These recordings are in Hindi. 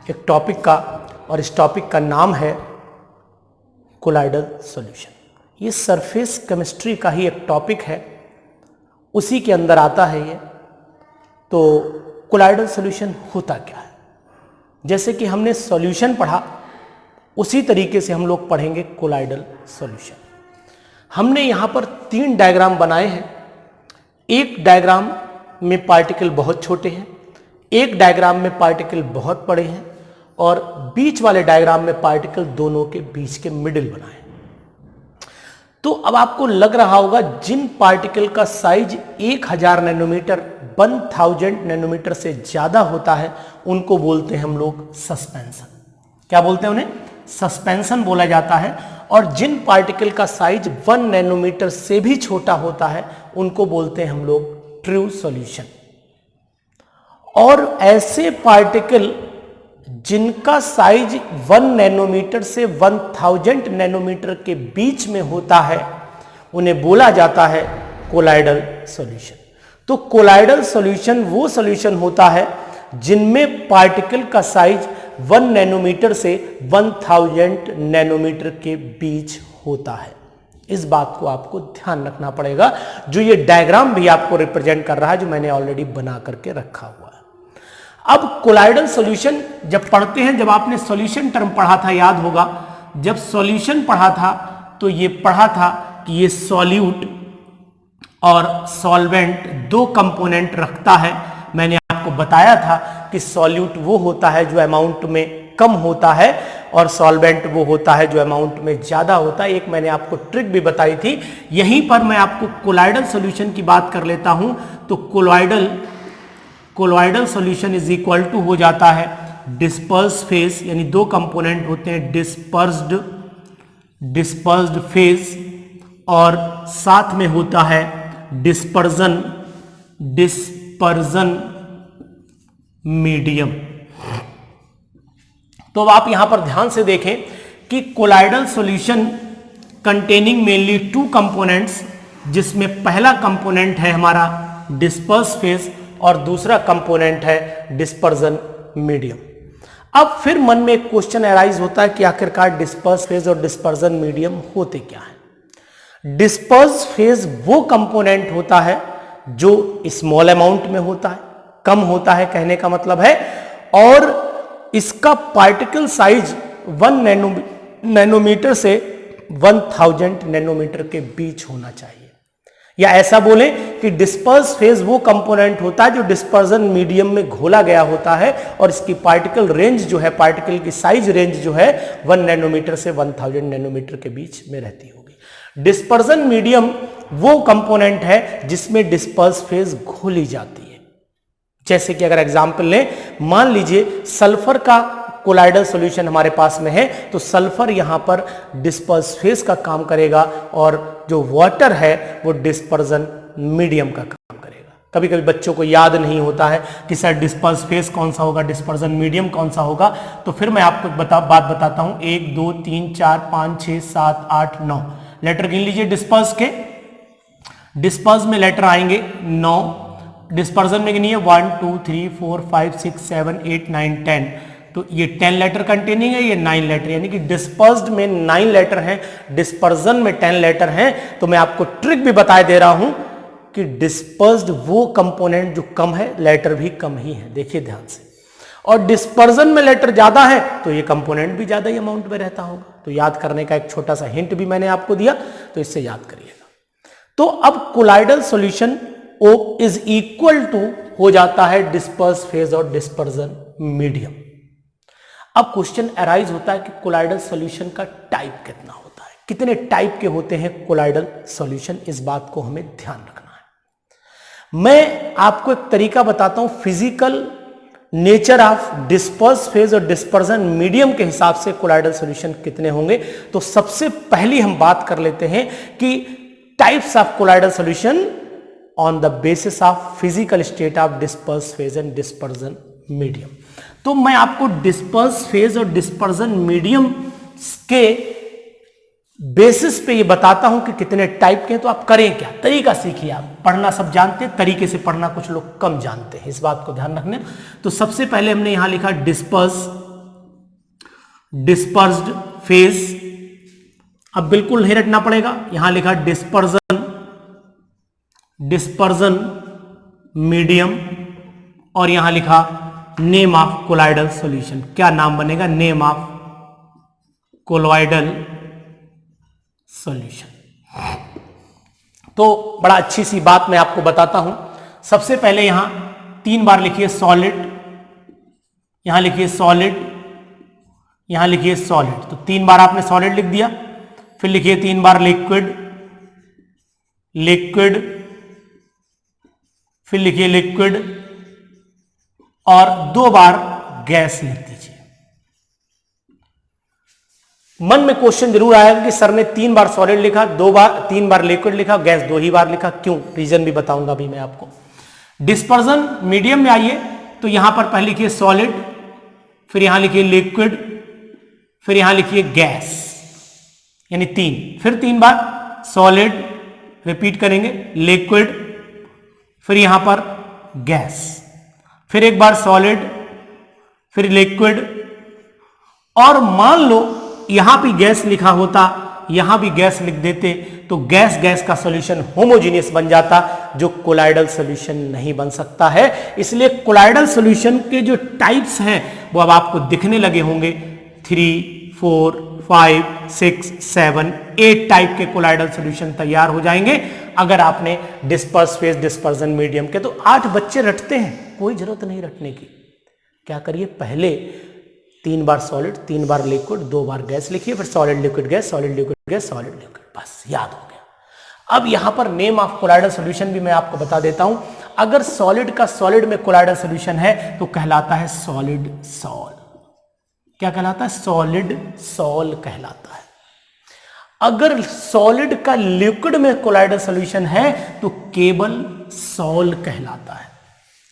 एक टॉपिक का, और इस टॉपिक का नाम है कोलाइडल सॉल्यूशन। ये सरफेस केमिस्ट्री का ही एक टॉपिक है, उसी के अंदर आता है ये। तो कोलाइडल सॉल्यूशन होता क्या है? जैसे कि हमने सॉल्यूशन पढ़ा, उसी तरीके से हम लोग पढ़ेंगे कोलाइडल सॉल्यूशन। हमने यहाँ पर 3 डायग्राम बनाए हैं। एक डायग्राम में पार्टिकल बहुत छोटे हैं, एक डायग्राम में पार्टिकल बहुत बड़े हैं, और बीच वाले डायग्राम में पार्टिकल दोनों के बीच के मिडिल बनाए। तो अब आपको लग रहा होगा जिन पार्टिकल का साइज 1000 नैनोमीटर 1000 नैनोमीटर से ज्यादा होता है उनको बोलते हैं हम लोग सस्पेंशन। क्या बोलते हैं? उन्हें सस्पेंशन बोला जाता है। और जिन पार्टिकल का साइज 1 नैनोमीटर से भी छोटा होता है उनको बोलते हैं हम लोग ट्रू सॉल्यूशन। और ऐसे पार्टिकल जिनका साइज 1 नैनोमीटर से 1000 नैनोमीटर के बीच में होता है उन्हें बोला जाता है कोलाइडल सॉल्यूशन। तो कोलाइडल सॉल्यूशन वो सॉल्यूशन होता है जिनमें पार्टिकल का साइज 1 नैनोमीटर से 1000 नैनोमीटर के बीच होता है। इस बात को आपको ध्यान रखना पड़ेगा, जो ये डायग्राम भी आपको रिप्रेजेंट कर रहा है, जो मैंने ऑलरेडी बना करके रखा हुआ है। अब कोलाइडल सॉल्यूशन जब पढ़ते हैं, जब आपने सॉल्यूशन टर्म पढ़ा था, याद होगा, जब सॉल्यूशन पढ़ा था तो ये पढ़ा था कि ये सॉल्यूट और सॉल्वेंट 2 कंपोनेंट रखता है। मैंने आपको बताया था कि सॉल्यूट वो होता है जो अमाउंट में कम होता है, और सॉल्वेंट वो होता है जो अमाउंट में ज्यादा होता है। एक मैंने आपको ट्रिक भी बताई थी। यहीं पर मैं आपको कोलाइडल सॉल्यूशन की बात कर लेता हूं। तो colloidal solution is equal to हो जाता है डिस्पर्स फेज, यानी 2 कंपोनेंट होते हैं, डिस्पर्स्ड फेज, और साथ में होता है डिस्पर्जन मीडियम। तो अब आप यहां पर ध्यान से देखें कि colloidal solution containing mainly 2 components, जिसमें पहला कंपोनेंट है हमारा डिस्पर्स फेज और दूसरा कंपोनेंट है डिस्पर्जन मीडियम। अब फिर मन में एक क्वेश्चन अराइज होता है कि आखिरकार डिस्पर्स फेज और डिस्पर्जन मीडियम होते क्या है? डिस्पर्स फेज वो कंपोनेंट होता है जो स्मॉल अमाउंट में होता है, कम होता है कहने का मतलब है, और इसका पार्टिकल साइज 1 नैनोमीटर से 1000 नैनोमीटर के बीच होना चाहिए। या ऐसा बोलें कि डिस्पर्स फेज वो कंपोनेंट होता है जो डिस्पर्जन मीडियम में घोला गया होता है, और इसकी पार्टिकल रेंज जो है, पार्टिकल की साइज रेंज जो है 1 नैनोमीटर से 1000 नैनोमीटर के बीच में रहती होगी। डिस्पर्जन मीडियम वो कंपोनेंट है जिसमें डिस्पर्स फेज घोली जाती है। जैसे कि अगर एग्जांपल लें, मान लीजिए सल्फर का कोलाइडल सॉल्यूशन हमारे पास में है, तो सल्फर यहां पर डिस्पर्स फेज का काम करेगा, और जो वाटर है वो डिस्पर्जन मीडियम का काम करेगा। कभी कभी बच्चों को याद नहीं होता है कि सर डिस्पर्स फेज कौन सा होगा, डिस्पर्जन मीडियम कौन सा होगा। तो फिर मैं आपको बात बताता हूं। 1 2 3 4 5 6 7 8 9 लेटर गिन लीजिए डिस्पर्स के। डिस्पर्स में लेटर आएंगे 9, डिस्पर्जन में गिनिए 1 2 3 4 5 6 7 8 9 10। तो ये 10 लेटर कंटेनिंग है, ये 9 लेटर, यानी कि डिस्पर्स्ड में 9 लेटर हैं, डिस्पर्जन में 10 लेटर हैं। तो मैं आपको ट्रिक भी बता दे रहा हूं कि डिस्पर्स्ड वो कंपोनेंट जो कम है, लेटर भी कम ही है, देखिए ध्यान से। और डिस्पर्जन में लेटर ज्यादा है तो ये कंपोनेंट भी ज्यादा ही अमाउंट में रहता होगा। तो याद करने का एक छोटा सा हिंट भी मैंने आपको दिया, तो इससे याद करिएगा। तो अब colloidal solution O is equal to हो जाता है डिस्पर्स फेज और डिस्पर्जन मीडियम। अब क्वेश्चन अराइज होता है कि कोलाइडल सॉल्यूशन का टाइप कितना होता है, कितने टाइप के होते हैं कोलाइडल सॉल्यूशन, इस बात को हमें ध्यान रखना है। मैं आपको एक तरीका बताता हूं, physical nature of disperse phase और डिस्पर्जन मीडियम के हिसाब से कोलाइडल सॉल्यूशन कितने होंगे। तो सबसे पहली हम बात कर लेते हैं कि types of colloidal solution on the basis of physical state of disperse phase and dispersion medium. तो मैं आपको डिस्पर्स फेज और डिस्पर्जन मीडियम के बेसिस पे ये बताता हूं कि कितने टाइप के हैं। तो आप करें क्या, तरीका सीखिए। आप पढ़ना सब जानते हैं, तरीके से पढ़ना कुछ लोग कम जानते हैं, इस बात को ध्यान रखना। तो सबसे पहले हमने यहां लिखा डिस्पर्स डिस्पर्स्ड फेज, अब बिल्कुल नहीं रटना पड़ेगा, यहां लिखा डिस्पर्जन, डिस्पर्जन मीडियम, और यहां लिखा नेम ऑफ कोलाइडल सॉल्यूशन। क्या नाम बनेगा? Name of colloidal solution. तो बड़ा अच्छी सी बात मैं आपको बताता हूं। सबसे पहले यहां 3 बार लिखिए सॉलिड, यहां लिखिए सॉलिड, यहां लिखिए सॉलिड। तो 3 बार आपने सॉलिड लिख दिया, फिर लिखिए 3 बार लिक्विड, लिक्विड, फिर लिखिए लिक्विड, और 2 बार गैस लिख दीजिए। मन में क्वेश्चन जरूर आएगा कि सर ने 3 बार सॉलिड लिखा, 3 बार लिक्विड लिखा, गैस 2 ही बार लिखा, क्यों? रीजन भी बताऊंगा अभी मैं आपको। डिस्पर्जन मीडियम में आइए तो यहां पर पहले लिखिए सॉलिड, फिर यहां लिखिए लिक्विड, फिर यहां लिखिए गैस, यानी 3, फिर 3 बार सॉलिड, रिपीट करेंगे, लिक्विड, फिर यहां पर गैस, फिर एक बार सॉलिड, फिर लिक्विड, और मान लो यहां भी गैस लिखा होता, यहां भी गैस लिख देते, तो गैस गैस का सॉल्यूशन होमोजीनियस बन जाता, जो कोलाइडल सॉल्यूशन नहीं बन सकता है। इसलिए कोलाइडल सॉल्यूशन के जो टाइप्स हैं वो अब आपको दिखने लगे होंगे, 3, 4, 5, 6, 7, 8 टाइप के कोलाइडल सॉल्यूशन तैयार हो जाएंगे अगर आपने डिस्पर्स फेज, डिस्पर्जन मीडियम के। तो 8 बच्चे रटते हैं, कोई जरूरत नहीं रटने की। क्या करिए, पहले 3 बार सॉलिड, 3 बार लिक्विड, 2 बार गैस लिखिए, फिर solid liquid gas, solid liquid gas, solid liquid, बस याद हो गया। अब यहां पर नेम ऑफ कोलाइडल सॉल्यूशन भी मैं आपको बता देता हूं। अगर सॉलिड का सॉलिड में कोलाइडल सॉल्यूशन है तो कहलाता है सॉलिड सॉल। क्या कहलाता है? सॉलिड सॉल कहलाता है। अगर सॉलिड का लिक्विड में कोलाइडल सॉल्यूशन है तो केवल सॉल कहलाता है।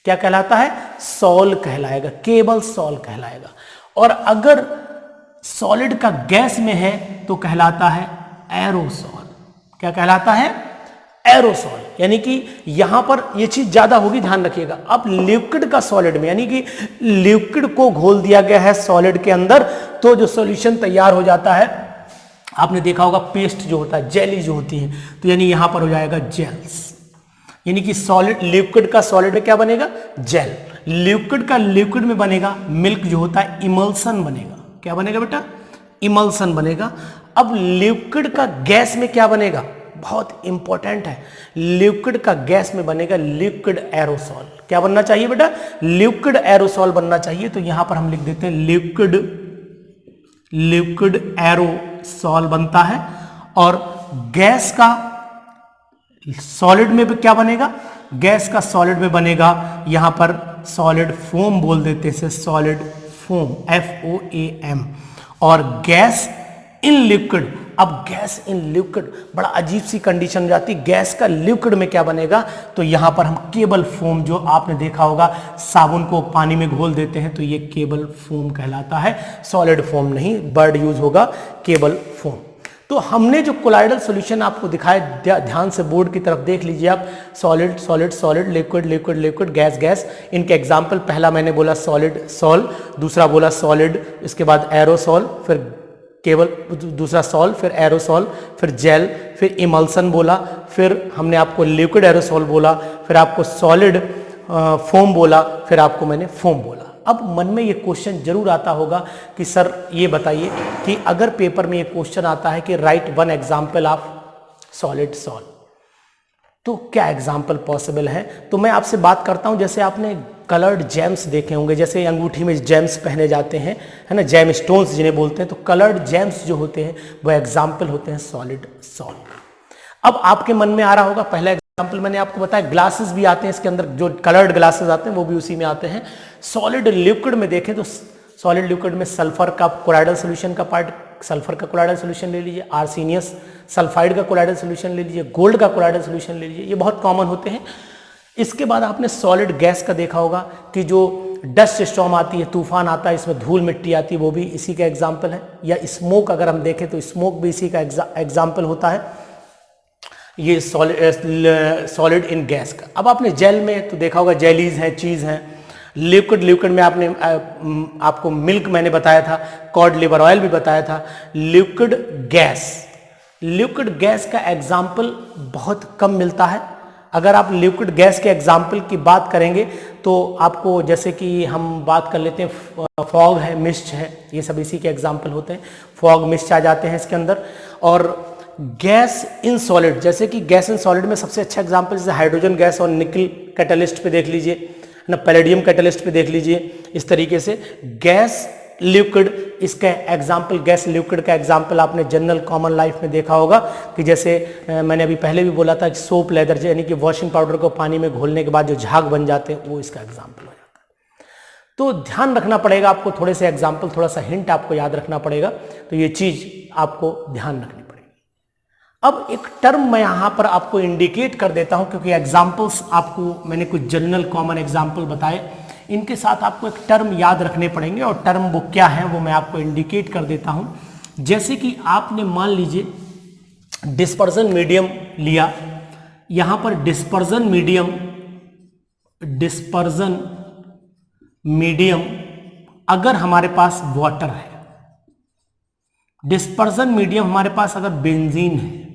क्या कहलाता है? सॉल कहलाएगा, केवल सॉल कहलाएगा। और अगर सॉलिड का गैस में है तो कहलाता है एरोसॉल। क्या कहलाता है? एरोसॉल। यानी कि यहां पर यह चीज ज्यादा होगी, ध्यान रखिएगा। अब लिक्विड का सॉलिड में, यानी कि लिक्विड को घोल दिया गया है सॉलिड के अंदर, तो जो सॉल्यूशन तैयार हो जाता है, आपने देखा होगा पेस्ट जो होता है, जेली जो होती है, तो यानी यहां पर हो जाएगा जेल्स। यानी कि सॉलिड, लिक्विड का सॉलिड में क्या बनेगा? जेल। लिक्विड का लिक्विड में बनेगा मिल्क जो होता है, इमल्सन बनेगा। क्या बनेगा बेटा? इमल्सन बनेगा। अब लिक्विड का गैस में क्या बनेगा? बहुत इंपॉर्टेंट है, लिक्विड का गैस में बनेगा लिक्विड एरोसॉल। क्या बनना चाहिए बेटा? लिक्विड एरोसॉल बनना चाहिए। तो यहां पर हम लिख देते हैं लिक्विड एरोसॉल बनता है। और गैस का सॉलिड में क्या बनेगा? गैस का सॉलिड में बनेगा यहां पर सॉलिड फोम बोल देते हैं, सॉलिड फोम, FOAM। और गैस इन लिक्विड, अब गैस इन लिक्विड बड़ा अजीब सी कंडीशन हो जाती है। गैस का लिक्विड में क्या बनेगा? तो यहां पर हम केबल फोम, जो आपने देखा होगा साबुन को पानी में घोल देते हैं, तो ये केबल फोम कहलाता है, सॉलिड फोम नहीं, वर्ड यूज होगा केबल फोम। तो हमने जो कोलाइडल सॉल्यूशन आपको दिखाया, ध्यान से बोर्ड की तरफ देख लीजिए आप, solid solid solid, liquid liquid liquid, gas gas. इनके एग्जाम्पल, पहला मैंने बोला सॉलिड सॉल, दूसरा बोला सॉलिड, इसके बाद एरोसॉल, फिर केवल दूसरा सॉल, फिर एरोसॉल, फिर जेल, फिर इमल्सन बोला, फिर हमने आपको लिक्विड एरोसॉल बोला, फिर आपको सॉलिड फोम बोला, फिर आपको मैंने फोम बोला। अब मन में ये क्वेश्चन जरूर आता होगा कि सर ये बताइए कि अगर पेपर में ये क्वेश्चन आता है कि write 1 example of solid sol, तो क्या एग्जाम्पल पॉसिबल है? तो मैं आपसे बात करता हूं, जैसे आपने कलर्ड जेम्स देखे होंगे, जैसे अंगूठी में जेम्स पहने जाते हैं, है ना, जेम स्टोन्स जिन्हें बोलते हैं, तो कलर्ड जेम्स जो होते हैं वो एग्जाम्पल होते हैं सॉलिड सॉल। अब आपके मन में आ रहा होगा, पहला एग्जाम्पल मैंने आपको बताया, ग्लासेस भी आते हैं इसके अंदर, जो कलर्ड ग्लासेस आते हैं वो भी उसी में आते हैं। सॉलिड लिक्विड में देखें तो सॉलिड लिक्विड में सल्फर का कोलाइडल सॉल्यूशन का पार्ट, सल्फर का कोलाइडल सॉल्यूशन ले लीजिए, आर्सेनियस सल्फाइड का कोलाइडल सॉल्यूशन ले लीजिए, गोल्ड का कोलाइडल सॉल्यूशन ले लीजिए, ये बहुत कॉमन होते हैं। इसके बाद आपने सॉलिड गैस का देखा होगा कि जो डस्ट स्टॉर्म आती है, तूफान आता है, इसमें धूल मिट्टी आती है, वो भी इसी का एग्जाम्पल है। या स्मोक अगर हम देखें तो स्मोक भी इसी का एग्जाम्पल होता है, ये सॉलिड इन गैस का। अब आपने जेल में तो देखा होगा, जेलीज हैं, चीज़ हैं, लिक्विड में आपने आपको मिल्क मैंने बताया था, कॉड लिवर ऑयल भी बताया था। लिक्विड गैस का एग्जाम्पल बहुत कम मिलता है। अगर आप लिक्विड गैस के एग्जाम्पल की बात करेंगे तो आपको, जैसे कि हम बात कर लेते हैं, फॉग है, मिस्ट है, ये सब इसी के एग्जाम्पल होते हैं। फॉग मिस्ट आ जाते हैं इसके अंदर। और गैस इन सॉलिड, जैसे कि गैस इन सॉलिड में सबसे अच्छा एग्जाम्पल जैसे हाइड्रोजन गैस और निकल कैटलिस्ट पे देख लीजिए ना, पैलेडियम कैटलिस्ट पे देख लीजिए। इस तरीके से गैस लिक्विड, इसका एग्जाम्पल, गैस लिक्विड का एग्जाम्पल आपने जनरल कॉमन लाइफ में देखा होगा कि जैसे मैंने अभी पहले भी बोला था कि सोप लेदर, यानी कि वॉशिंग पाउडर को पानी में घोलने के बाद जो झाग बन जाते हैं, वो इसका एग्जाम्पल हो जाता है। तो ध्यान रखना पड़ेगा आपको, थोड़े से एग्जाम्पल, थोड़ा सा हिंट आपको याद रखना पड़ेगा। तो ये चीज आपको ध्यान रखनी पड़ेगी। अब एक टर्म मैं यहां पर आपको इंडिकेट कर देता हूं, क्योंकि एग्जाम्पल्स आपको मैंने कुछ जनरल कॉमन एग्जाम्पल बताए, इनके साथ आपको एक टर्म याद रखने पड़ेंगे, और टर्म वो क्या है वो मैं आपको इंडिकेट कर देता हूं। जैसे कि आपने मान लीजिए डिस्पर्जन मीडियम लिया, यहां पर डिस्पर्जन मीडियम अगर हमारे पास वाटर है, डिस्पर्जन मीडियम हमारे पास अगर बेंजीन है,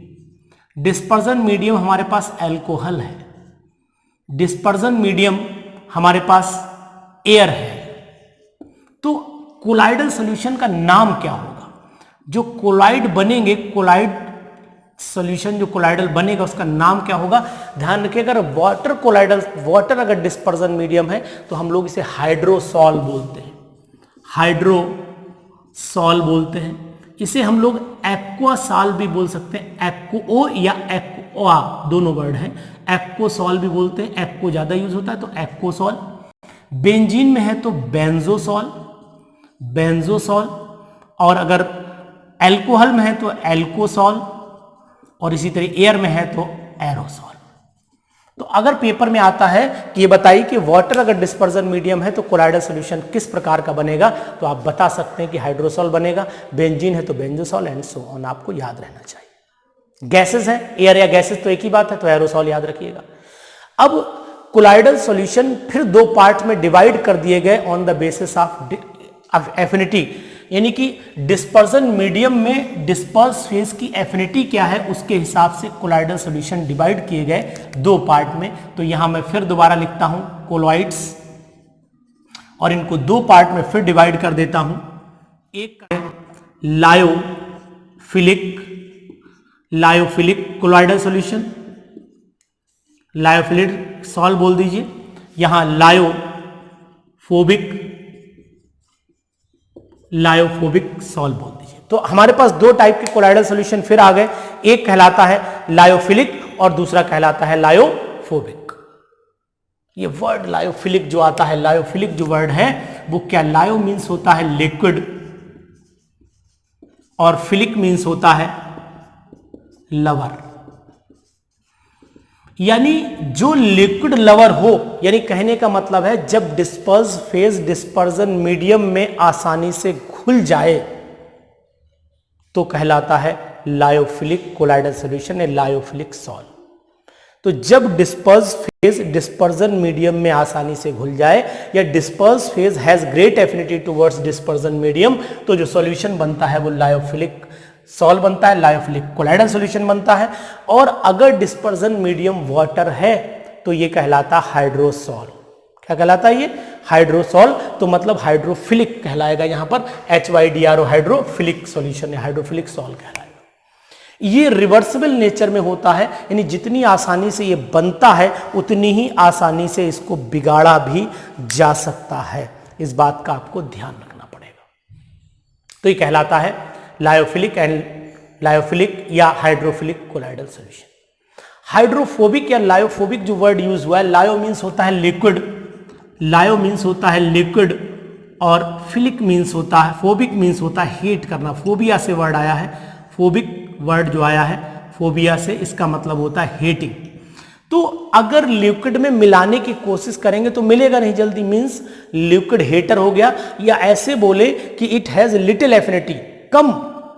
डिस्पर्जन मीडियम हमारे पास अल्कोहल है, डिस्पर्जन मीडियम हमारे पास एयर है, तो कोलाइडल सॉल्यूशन का नाम क्या होगा? जो कोलाइड बनेंगे, कोलाइड सॉल्यूशन जो कोलाइडल बनेगा उसका नाम क्या होगा? ध्यान रखिए, अगर वाटर अगर डिस्पर्जन मीडियम है तो हम लोग इसे हाइड्रोसॉल बोलते हैं, हाइड्रोसॉल बोलते हैं। इसे हम लोग एक्वासॉल भी बोल सकते हैं, एक्वो या एक्वा दोनों वर्ड हैं। एक्वोसॉल भी बोलते हैं, एक्वो ज्यादा यूज होता है तो एक्वोसॉल। बेंजीन में है तो बेंजोसॉल, और अगर अल्कोहल में है तो एल्कोसॉल, और इसी तरह एयर में है तो एरोसॉल। तो अगर पेपर में आता है कि ये बताइए कि वाटर अगर डिस्पर्जन मीडियम है तो कोलाइडल सॉल्यूशन किस प्रकार का बनेगा, तो आप बता सकते हैं कि हाइड्रोसॉल बनेगा, बेंजीन है तो बेंजोसॉल, एंड सो ऑन, आपको याद रहना चाहिए। गैसेस है, एयर या गैसेस तो एक ही बात है, तो एरोसॉल याद रखिएगा। अब कोलाइडल सॉल्यूशन फिर दो पार्ट में डिवाइड कर दिए गए on the basis of affinity, यानी कि डिस्पर्जन मीडियम में डिस्पर्स फेज की एफिनिटी क्या है उसके हिसाब से कोलाइडल सॉल्यूशन डिवाइड किए गए दो पार्ट में। तो यहां मैं फिर दोबारा लिखता हूं कोलॉइड्स, और इनको दो पार्ट में फिर डिवाइड कर देता हूं। एक lyophilic colloidal solution, lyophilic solve बोल दीजिए, यहां लायोफोबिक सॉल्व बोल दीजिए। तो हमारे पास दो टाइप के कोलाइडल सॉल्यूशन फिर आ गए, एक कहलाता है लायोफिलिक और दूसरा कहलाता है लायोफोबिक। ये वर्ड लायोफिलिक जो आता है, लायोफिलिक जो वर्ड है वो क्या, लायो मीन्स होता है लिक्विड और फिलिक मीन्स होता है लवर, यानी जो लिक्विड लवर हो, यानी कहने का मतलब है जब डिस्पर्स फेज डिस्पर्जन मीडियम में आसानी से घुल जाए तो कहलाता है लायोफिलिक कोलाइडल सॉल्यूशन या लायोफिलिक सॉल्व। तो जब डिस्पर्स फेज डिस्पर्जन मीडियम में आसानी से घुल जाए या disperse phase has great affinity towards dispersion medium, तो जो सॉल्यूशन बनता है वो लायोफिलिक सॉल्व बनता है, लायोफिलिक कोलाइडल सॉल्यूशन बनता है। और अगर डिस्पर्जन मीडियम वाटर है तो ये कहलाता हाइड्रोसॉल। क्या कहलाता है ये? हाइड्रोसॉल। तो मतलब हाइड्रोफिलिक कहलाएगा यहां पर, HYDRO, हाइड्रोफिलिक सॉल्यूशन या हाइड्रोफिलिक सॉल्व कहलाएगा। ये रिवर्सिबल नेचर में होता है, यानी जितनी आसानी से ये बनता है उतनी ही आसानी से इसको बिगाड़ा भी जा सकता है। इस बात का आपको ध्यान रखना पड़ेगा। तो ये कहलाता है लायोफिलिक या हाइड्रोफिलिक कोलाइडल सॉल्यूशन। हाइड्रोफोबिक या लायोफोबिक जो वर्ड यूज हुआ है, लायो मीन्स होता है लिक्विड, और फिलिक मीन्स होता है, फोबिक मीन्स होता है हेट करना। फोबिया से वर्ड आया है, फोबिक वर्ड जो आया है फोबिया से, इसका मतलब होता है हेटिंग। तो अगर लिक्विड में मिलाने की कोशिश करेंगे तो मिलेगा नहीं जल्दी, मीन्स लिक्विड हेटर हो गया, या ऐसे बोले कि it has little affinity, come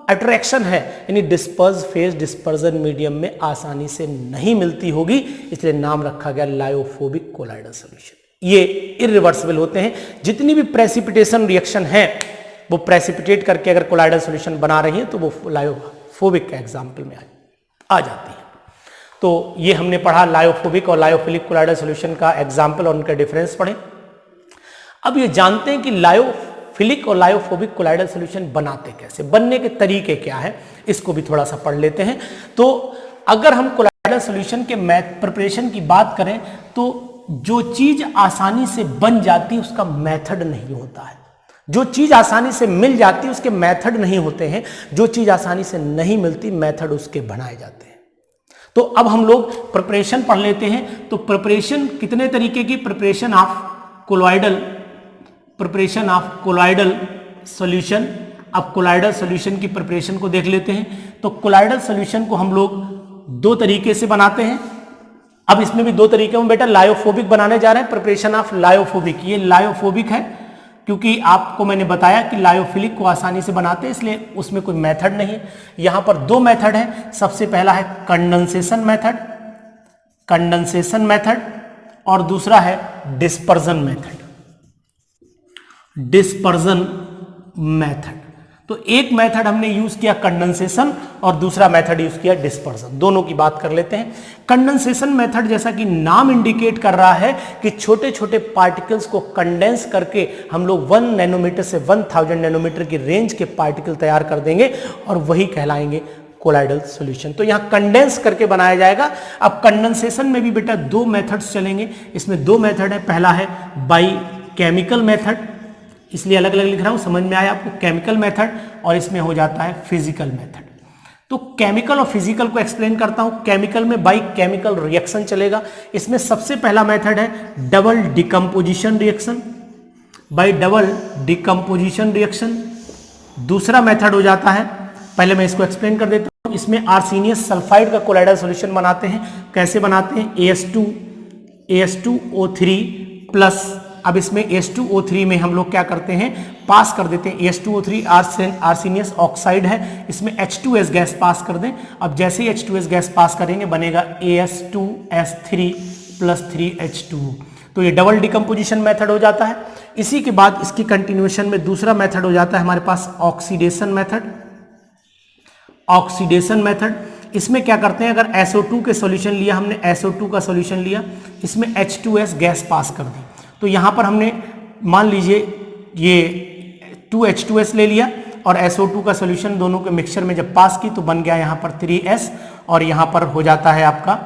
attraction है, यानी डिस्पर्स फेज डिस्पर्जन मीडियम में आसानी से नहीं मिलती होगी, इसलिए नाम रखा गया लायोफोबिक कोलाइडल सॉल्यूशन। ये इरिवर्सिबल होते हैं। जितनी भी प्रेसिपिटेशन रिएक्शन है वो प्रेसिपिटेट करके अगर कोलाइडल सॉल्यूशन बना रही है तो वो लायोफोबिक का एग्जाम्पल में आ जाती है। तो ये हमने पढ़ा लायोफोबिक और लायोफिलिक कोलाइडल सॉल्यूशन का एग्जाम्पल और उनका डिफरेंस पढ़े। अब ये जानते हैं कि लायोफिलिक और लायोफोबिक कोलाइडल सॉल्यूशन बनाते कैसे, बनने के तरीके क्या है, इसको भी थोड़ा सा पढ़ लेते हैं। तो अगर हम कोलाइडल सॉल्यूशन के प्रिपरेशन की बात करें तो जो चीज आसानी से बन जाती है उसका मेथड नहीं होता है, जो चीज आसानी से मिल जाती है उसके मेथड नहीं होते हैं, जो चीज आसानी से नहीं मिलती मेथड उसके बनाए जाते हैं। तो अब हम लोग प्रिपरेशन पढ़ लेते हैं। तो प्रिपरेशन कितने तरीके की, प्रिपरेशन ऑफ कोलाइडल सॉल्यूशन। अब कोलाइडल सॉल्यूशन की प्रिपरेशन को देख लेते हैं। तो कोलाइडल सॉल्यूशन को हम लोग दो तरीके से बनाते हैं। अब इसमें भी दो तरीके में बेटा लायोफोबिक बनाने जा रहे हैं, प्रिपरेशन ऑफ लायोफोबिक। ये लायोफोबिक है क्योंकि आपको मैंने बताया कि लायोफिलिक को आसानी से बनाते हैं इसलिए उसमें कोई मेथड नहीं है। यहां पर दो मेथड है। सबसे पहला है कंडेंसेशन मेथड और दूसरा है डिस्पर्जन मेथड। तो एक मेथड हमने यूज किया कंडेंसेशन और दूसरा मेथड यूज किया डिस्पर्जन। दोनों की बात कर लेते हैं। कंडेंसेशन मेथड जैसा कि नाम इंडिकेट कर रहा है कि छोटे छोटे पार्टिकल्स को कंडेंस करके हम लोग 1 नैनोमीटर से 1000 नैनोमीटर की रेंज के पार्टिकल तैयार कर देंगे और वही कहलाएंगे कोलाइडल सॉल्यूशन। तो यहां कंडेंस करके बनाया जाएगा। अब कंडेंसेशन में भी बेटा दो मेथड्स चलेंगे। इसमें दो मेथड है। पहला है बाई केमिकल मेथड, इसलिए अलग अलग लिख रहा हूं, समझ में आया आपको, केमिकल मेथड, और इसमें हो जाता है फिजिकल मेथड। तो केमिकल और फिजिकल को एक्सप्लेन करता हूं। केमिकल में बाई केमिकल रिएक्शन चलेगा। इसमें सबसे पहला मेथड है डबल डिकम्पोजिशन रिएक्शन। दूसरा मेथड हो जाता है, पहले मैं इसको एक्सप्लेन कर देता हूं। इसमें आर्सेनियस सल्फाइड का कोलाइडल सॉल्यूशन बनाते हैं। कैसे बनाते हैं, AS2O3 प्लस, अब इसमें H2O3 में हम लोग क्या करते हैं, पास कर देते हैं AS2O3, आर्सेनियस ऑक्साइड है, इसमें H2S गैस पास कर दें। अब जैसे ही H2S गैस पास करेंगे बनेगा AS2S3 प्लस 3H2O। तो ये डबल डिकम्पोजिशन मेथड हो जाता है। इसी के बाद इसकी कंटिन्यूएशन में दूसरा मेथड हो जाता है हमारे पास ऑक्सीडेशन मेथड। इसमें क्या करते हैं, अगर SO2 के सॉल्यूशन लिया हमने, SO2 का सॉल्यूशन लिया, इसमें H2S गैस पास कर दी। तो यहां पर हमने मान लीजिए ये 2H2S ले लिया और SO2 का सॉल्यूशन दोनों के मिक्सचर में जब पास की तो बन गया यहां पर 3S और यहां पर हो जाता है आपका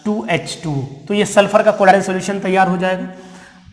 2H2। तो ये सल्फर का कोलाइडल सॉल्यूशन तैयार हो जाएगा।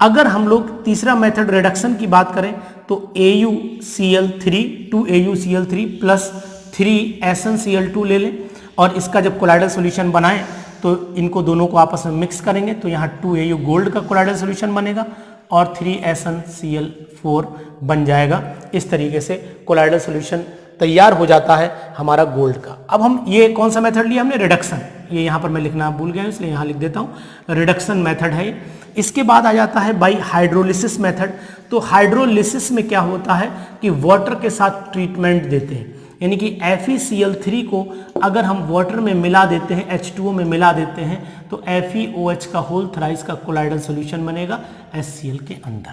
अगर हम लोग तीसरा मेथड रिडक्शन की बात करें तो AuCl3 2AuCl3 प्लस 3SnCl2 ले लें और इसका जब कोलाइडल सॉल्यूशन बनाएं तो इनको दोनों को आपस में मिक्स करेंगे तो यहाँ 2Au गोल्ड का कोलाइडल सॉल्यूशन बनेगा और 3SnCl4 बन जाएगा। इस तरीके से कोलाइडल सॉल्यूशन तैयार हो जाता है हमारा गोल्ड का। अब हम ये कौन सा मेथड लिया हमने, रिडक्शन। ये यहाँ पर मैं लिखना भूल गया इसलिए यहाँ लिख देता हूँ, रिडक्शन मेथड है। इसके बाद आ जाता है बाई हाइड्रोलिसिस मेथड। तो हाइड्रोलिसिस में क्या होता है कि वाटर के साथ ट्रीटमेंट देते हैं, यानी कि FeCl3 को अगर हम वाटर में मिला देते हैं, H2O में मिला देते हैं तो FeOH का होल थ्राइस का कोलाइडल सॉल्यूशन बनेगा HCl के अंदर।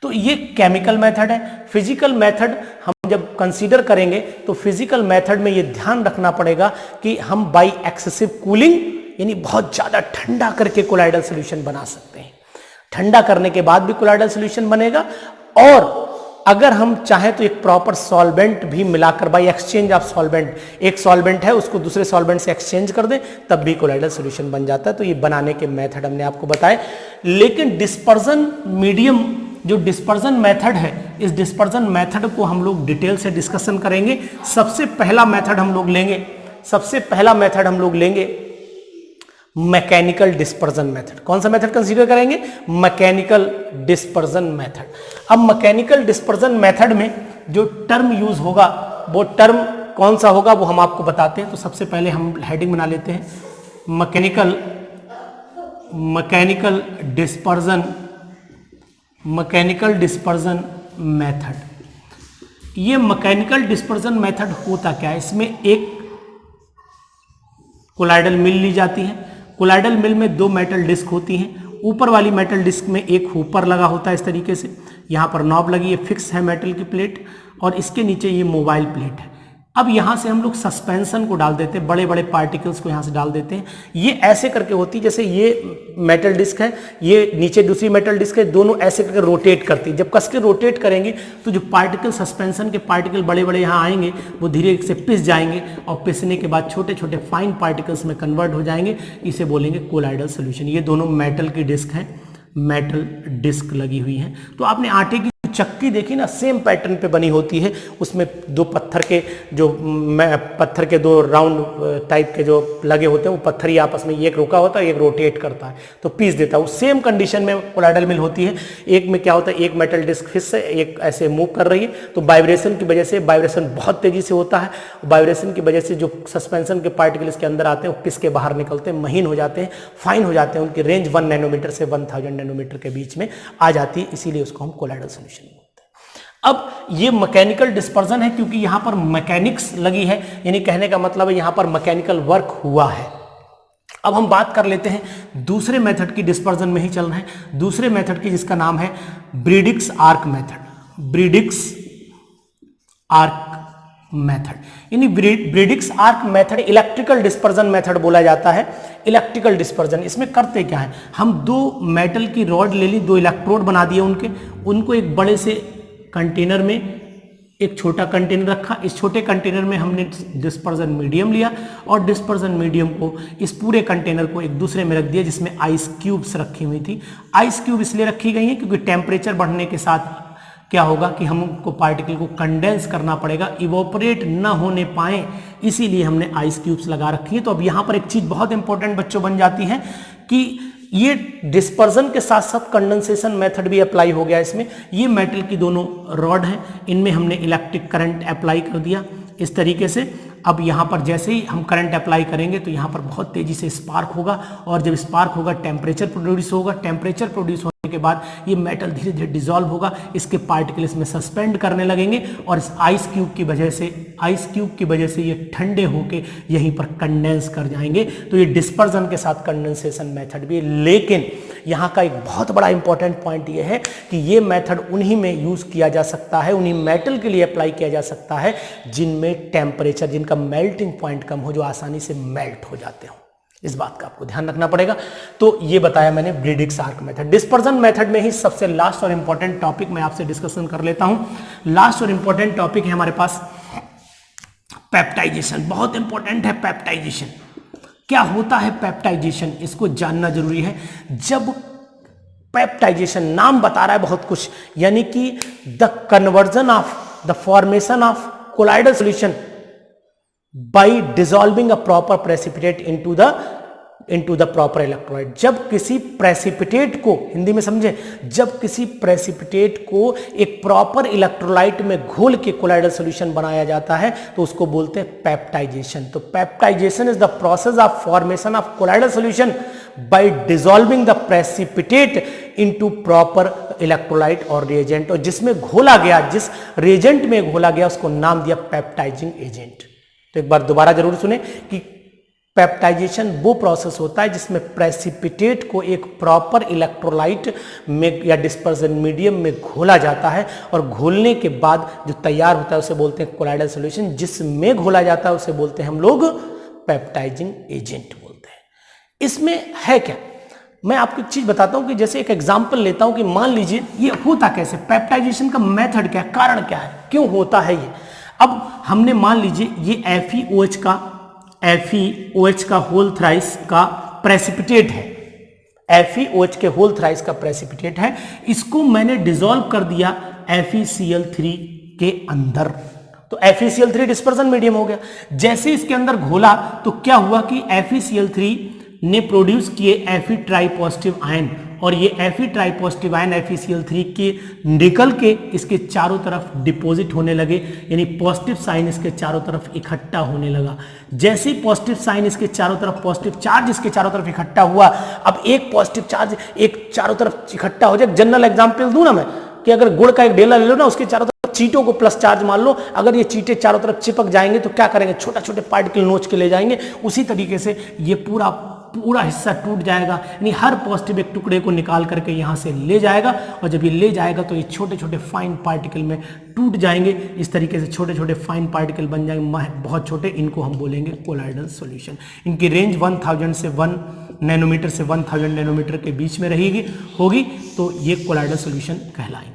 तो ये केमिकल मेथड है। फिजिकल मेथड हम जब कंसीडर करेंगे तो फिजिकल मेथड में ये ध्यान रखना पड़ेगा कि हम बाई एक्सेसिव कूलिंग यानी बहुत ज्यादा ठंडा करके कोलाइडल सॉल्यूशन बना सकते हैं। ठंडा करने के बाद भी कोलाइडल सॉल्यूशन बनेगा और अगर हम चाहें तो एक प्रॉपर सॉल्वेंट भी मिलाकर बाई एक्सचेंज ऑफ सॉल्वेंट, एक सॉल्वेंट है उसको दूसरे सॉल्वेंट से एक्सचेंज कर दें तब भी कोलाइडल सॉल्यूशन बन जाता है। तो ये बनाने के मेथड हमने आपको बताए। लेकिन डिस्पर्जन मीडियम जो डिस्पर्जन मेथड है, इस डिस्पर्जन मेथड को हम लोग डिटेल से डिस्कशन करेंगे। सबसे पहला मेथड हम लोग लेंगे मैकेनिकल डिस्पर्जन मेथड। कौन सा मेथड कंसीडर करेंगे, मैकेनिकल डिस्पर्जन मेथड। अब मैकेनिकल डिस्पर्जन मेथड में जो टर्म यूज होगा वो टर्म कौन सा होगा वो हम आपको बताते हैं। तो सबसे पहले हम हेडिंग बना लेते हैं मैकेनिकल डिस्पर्जन मेथड। ये मैकेनिकल डिस्पर्जन मेथड होता क्या है, इसमें एक कोलाइडल मिल ली जाती है। कोलाइडल मिल में दो मेटल डिस्क होती हैं, ऊपर वाली मेटल डिस्क में एक हुपर लगा होता है इस तरीके से, यहाँ पर नॉब लगी है, फिक्स है मेटल की प्लेट, और इसके नीचे ये मोबाइल प्लेट है। अब यहाँ से हम लोग सस्पेंशन को डाल देते हैं, बड़े बड़े पार्टिकल्स को यहाँ से डाल देते हैं। ये ऐसे करके होती है जैसे ये मेटल डिस्क है, ये नीचे दूसरी मेटल डिस्क है, दोनों ऐसे करके रोटेट करती है। जब कस के रोटेट करेंगे तो जो पार्टिकल, सस्पेंशन के पार्टिकल बड़े बड़े यहाँ आएंगे, वो धीरे से पिस जाएंगे और पिसने के बाद छोटे छोटे फाइन पार्टिकल्स में कन्वर्ट हो जाएंगे। इसे बोलेंगे कोलाइडल सोल्यूशन। ये दोनों मेटल की डिस्क हैं, मेटल डिस्क लगी हुई हैं। तो आपने आटे की चक्की देखी ना, सेम पैटर्न पे बनी होती है, उसमें दो पत्थर के दो राउंड टाइप के जो लगे होते हैं, वो पत्थर ही आपस में, एक रुका होता है, एक रोटेट करता है तो पीस देता है। वो सेम कंडीशन में कोलाइडल मिल होती है। एक में क्या होता है, एक मेटल डिस्क फिक्स है, एक ऐसे मूव कर रही है, तो वाइब्रेशन की वजह से, वाइब्रेशन बहुत तेजी से होता है, वाइब्रेशन की वजह से जो सस्पेंशन के पार्टिकल इसके अंदर आते हैं वो पिस के बाहर निकलते हैं, महीन हो जाते हैं, फाइन हो जाते हैं। उनकी रेंज 1 नैनोमीटर से 1000 नैनोमीटर के बीच में आ जाती है, इसीलिए उसको हम कोलाइडल सोल्यूशन बोलते हैं। अब ये मैकेनिकल डिस्पर्जन है क्योंकि यहां पर मैकेनिक्स लगी है, यानी कहने का मतलब है यहां पर मैकेनिकल वर्क हुआ है। अब हम बात कर लेते हैं दूसरे मेथड की, डिस्पर्जन में ही चल रहे हैं, दूसरे मेथड की जिसका नाम है Bredig's arc method. Bredig's arc method, यानी Bredig's arc method electrical dispersion method बोला जाता है। इलेक्ट्रिकल डिस्पर्जन, इसमें करते क्या है, हम दो मेटल की रॉड ले ली, दो इलेक्ट्रोड बना दिए उनको एक बड़े से कंटेनर में एक छोटा कंटेनर रखा। इस छोटे कंटेनर में हमने डिस्पर्जन मीडियम लिया और डिस्पर्जन मीडियम को, इस पूरे कंटेनर को एक दूसरे में रख दिया जिसमें आइस क्यूब्स रखी हुई थी। आइस क्यूब इसलिए रखी गई है क्योंकि टेम्परेचर बढ़ने के साथ क्या होगा कि हमको पार्टिकल को कंडेंस करना पड़ेगा, इवोपरेट ना होने पाए, इसीलिए हमने आइस क्यूब्स लगा रखी है। तो अब यहाँ पर एक चीज बहुत इंपॉर्टेंट बच्चों बन जाती है कि ये डिस्पर्जन के साथ साथ कंडेंसेशन मेथड भी अप्लाई हो गया इसमें। ये मेटल की दोनों रॉड हैं, इनमें हमने इलेक्ट्रिक करंट अप्लाई कर दिया इस तरीके से। अब यहाँ पर जैसे ही हम करंट अप्लाई करेंगे तो यहाँ पर बहुत तेजी से स्पार्क होगा, और जब स्पार्क होगा टेम्परेचर प्रोड्यूस होगा। टेम्परेचर प्रोड्यूस होने के बाद ये मेटल धीरे धीरे डिसॉल्व होगा, इसके पार्टिकल इसमें सस्पेंड करने लगेंगे और इस आइस क्यूब की वजह से ये ठंडे होके यहीं पर कंडेंस कर जाएंगे। तो ये डिस्पर्जन के साथ कंडेंसेशन मेथड भी। लेकिन यहाँ का एक बहुत बड़ा इंपॉर्टेंट पॉइंट ये है कि ये मेथड उन्हीं में यूज किया जा सकता है, उन्हीं मेटल के लिए अप्लाई किया जा सकता है जिनमें टेम्परेचर, जिनका मेल्टिंग पॉइंट कम हो, जो आसानी से मेल्ट हो जाते हो। इस बात का आपको ध्यान रखना पड़ेगा। तो ये बताया मैंने ब्रीडिक्स आर्क मेथड। डिस्पर्जन मेथड में ही सबसे लास्ट और इंपॉर्टेंट टॉपिक मैं आपसे डिस्कशन कर लेता हूं। लास्ट और इंपॉर्टेंट टॉपिक है हमारे पास पेप्टाइजेशन। बहुत इंपॉर्टेंट है पेप्टाइजेशन। क्या होता है पेप्टाइजेशन, इसको जानना जरूरी है। जब पेप्टाइजेशन, नाम बता रहा है बहुत कुछ, यानी कि the conversion of the formation of colloidal solution by dissolving a proper precipitate into the proper electrolyte. जब किसी प्रेसिपिटेट को, हिंदी में समझे, जब किसी प्रेसिपिटेट को एक प्रॉपर इलेक्ट्रोलाइट में घोल के कोलाइडल सॉल्यूशन बनाया जाता है तो उसको बोलते हैं पेप्टाइजेशन। तो peptization is the process of formation of colloidal solution bye dissolving the precipitate into proper electrolyte और रिएजेंट। और जिसमें घोला गया, जिस रिएजेंट में घोला गया, उसको नाम दिया पेप्टाइजिंग एजेंट। तो एक बार दोबारा जरूर सुने कि पेप्टाइजेशन वो प्रोसेस होता है जिसमें प्रेसिपिटेट को एक प्रॉपर इलेक्ट्रोलाइट में या डिस्पर्जन मीडियम में घोला जाता है, और घोलने के बाद जो तैयार होता है उसे बोलते हैं कोलाइडल सॉल्यूशन। जिसमें घोला जाता है उसे बोलते हैं हम लोग पेप्टाइजिंग एजेंट बोलते हैं। इसमें है क्या, मैं आपको एक चीज बताता हूं कि जैसे एक एग्जांपल लेता हूं कि मान लीजिए ये होता कैसे, पेप्टाइजेशन का मेथड क्या है, कारण क्या है, क्यों होता है ये। अब हमने मान लीजिए ये FeOH का होल थ्राइस का प्रेसिपिटेट है, FeOH के होल थ्राइस का प्रेसिपिटेट है, इसको मैंने डिसॉल्व कर दिया FeCl3 के अंदर। तो FeCl3 डिस्पर्जन मीडियम हो गया। जैसे इसके अंदर घोला तो क्या हुआ कि FeCl3 ने प्रोड्यूस किए Fe ट्राइपॉजिटिव आयन, और ये Fe ट्राइपॉजिटिव आयन FeCl3 के निकल के इसके चारों तरफ डिपॉजिट होने लगे, यानी पॉजिटिव साइन इसके चारों तरफ इकट्ठा होने लगा। जैसे ही पॉजिटिव साइन इसके चारों तरफ, पॉजिटिव चार्ज इसके चारों तरफ इकट्ठा हुआ, अब एक पॉजिटिव चार्ज एक चारों तरफ इकट्ठा हो जाए। जनरल एग्जाम्पल दूं ना मैं, कि अगर गुड़ का एक ढेला ले लो ना, उसके चारों तरफ चीटों को प्लस चार्ज मान लो, अगर ये चीटे चारों तरफ चिपक जाएंगे तो क्या करेंगे, छोटा छोटे पार्टिकल नोच के ले जाएंगे। उसी तरीके से ये पूरा पूरा हिस्सा टूट जाएगा, यानी हर पॉजिटिव एक टुकड़े को निकाल करके यहाँ से ले जाएगा, और जब ये ले जाएगा तो ये छोटे छोटे फाइन पार्टिकल में टूट जाएंगे। इस तरीके से छोटे छोटे फाइन पार्टिकल बन जाएंगे, बहुत छोटे, इनको हम बोलेंगे कोलाइडल सॉल्यूशन। इनकी रेंज 1000 से 1 नैनोमीटर से 1000 नैनोमीटर के बीच में होगी, तो ये कोलाइडल सॉल्यूशन कहलाएंगे।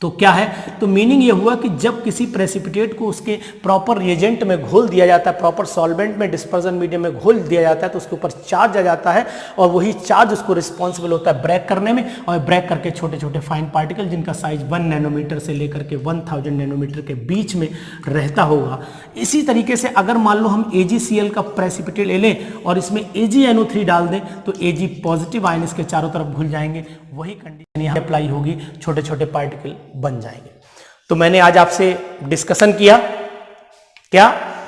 तो क्या है, तो मीनिंग ये हुआ कि जब किसी प्रेसिपिटेट को उसके प्रॉपर रिएजेंट में घोल दिया जाता है, प्रॉपर सॉल्वेंट में, डिस्पर्जन मीडियम में घोल दिया जाता है, तो उसके ऊपर चार्ज आ जाता है, और वही चार्ज उसको रिस्पॉन्सिबल होता है ब्रेक करने में, और ब्रेक करके छोटे छोटे फाइन पार्टिकल जिनका साइज 1 नैनोमीटर से लेकर के 1000 नैनोमीटर के बीच में रहता होगा। इसी तरीके से अगर मान लो हम AgCl का प्रेसिपिटेट ले लें और इसमें AgNO3 डाल दें, तो Ag पॉजिटिव आयन इसके चारों तरफ घुल जाएंगे, वही कंडीशन यहाँ अप्लाई होगी, छोटे छोटे पार्टिकल बन जाएंगे। तो मैंने आज आपसे डिस्कशन किया,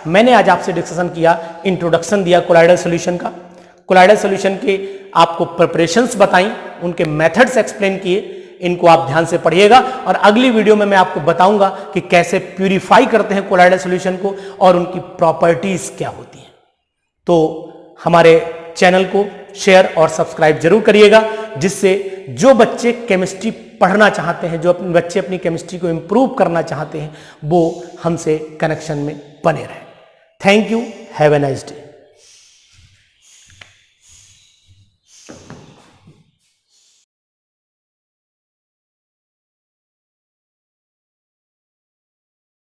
मैंने आज आपसे डिस्कशन किया, इंट्रोडक्शन दिया कोलाइडल सॉल्यूशन का, कोलाइडल सॉल्यूशन के आपको प्रिपरेशंस बताई, उनके मेथड्स एक्सप्लेन किए, इनको आप ध्यान से पढ़िएगा, और अगली वीडियो में मैं आपको बताऊंगा कि कैसे प्यूरिफाई करते हैं कोलाइडल सॉल्यूशन को और उनकी प्रॉपर्टीज क्या होती हैं। तो हमारे चैनल को शेयर और सब्सक्राइब जरूर करिएगा, जिससे जो बच्चे केमिस्ट्री पढ़ना चाहते हैं, जो अपने बच्चे अपनी केमिस्ट्री को इम्प्रूव करना चाहते हैं, वो हमसे कनेक्शन में बने रहें। Thank you, have a nice day.